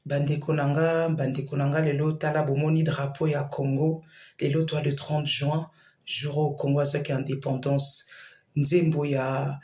bandeko nanga lelo tala bomoni drapeau ya Congo, lelo toi le 30 juin, jour au Congo azaki indépendance. Nzembo ya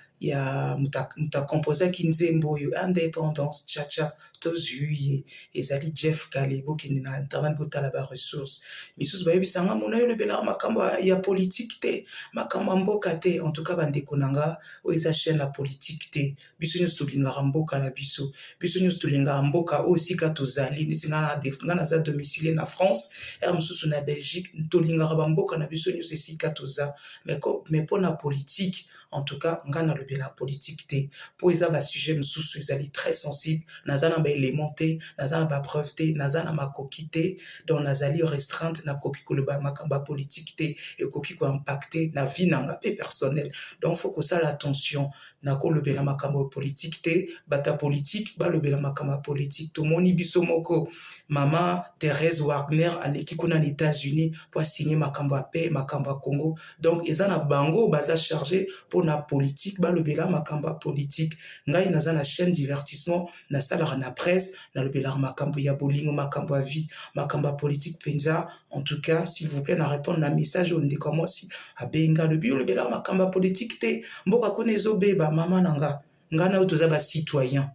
muta composer ki nzembo yo indépendance chacha tozuye ezali Jeff Kalebo qui na internet botala ba ressources misusu bayebisanga mona yo lebela makambo ya politique te makambo mboka te en tout cas bandeko nanga o eza chaîne la politique te biso nyonso tolingaka mboka na biso nyonso tolingaka mboka o sika tozali neti nga naza domicile na France er mosusu na Belgique tolingaka bamboka na biso nyonso esika toza mais pour la politique en tout cas nga na lobela politique te po eza ba sujet mosusu ezali très sensible naza na ba élément te naza na ba preuve te naza na makoki te donc nazali restreinte na koki koloba makambo politique te ekoki ko impacter na vie nanga pe personnel donc faut que ça l'attention na ko lobela makambo politique te bata politique ba lobela makambo politique to moni biso moko mama Thérèse Wagner aleki kuna na États-Unis pour signer makambo paix makambo Congo donc eza na bango baza chargé pour na politique balobela makamba politique ngai naza na chaîne divertissement na salara na presse na lobela makambo ya bolingo makambo ya vie makamba politique penza en tout cas s'il vous plaît na répondre na message on dit comment si abenga le bio lobela makamba politique te mboka konezo beba mama nanga ngana otoza ba citoyen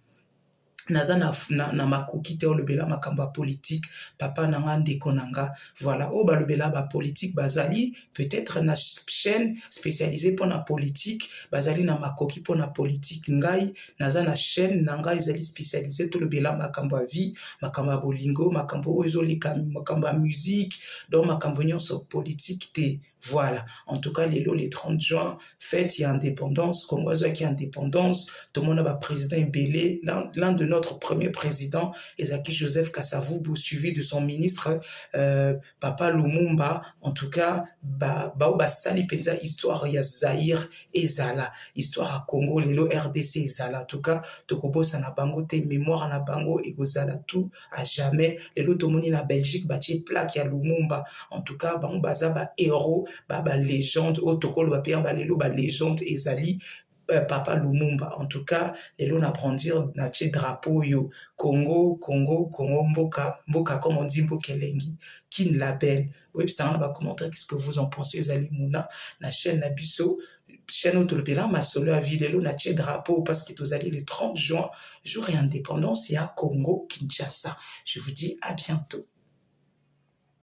naza na makoki te olobela makambo politique papa nanga ndeko nanga voilà o balobela ba politique bazali peut-être na chaîne spécialisée pour la politique bazali na makoki pour la politique ngai naza na chaîne nanga ezali spécialisée to lobela makambo vie makambo bolingo makambo ezolika makambo musique donc makambo nyonso politique te voilà, en tout cas, le 30 juin, fête et indépendance, Congo qui indépendance, tout le monde a président Mbele, l'un de notre premier président, Ezaki Joseph Kasavubu, suivi de son ministre, Papa Lumumba, en tout cas, sali penza histoire ya Zaïre et Zala, histoire à Congo, lelo RDC et Zala, en tout cas, Tokobo sana bango te, mémoire na bango, et Zala tout, à jamais, lelo tomoni na Belgique, bâti plaque ya Lumumba, en tout cas, bango baza ba héros, ba légende otokolo ba père ba lelo ba légende ezali Papa Lumumba en tout cas lelo na brandir na tie drapeau yo Congo mboka comme on dit mboka elengi kin label oui ça va commenter qu'est-ce que vous en pensez ezali muna na chaîne na biso chaîne autolopela ma solo à vie lelo na tie drapeau parce que vous allez le 30 juin jour et indépendance et à Congo Kinshasa je vous dis à bientôt.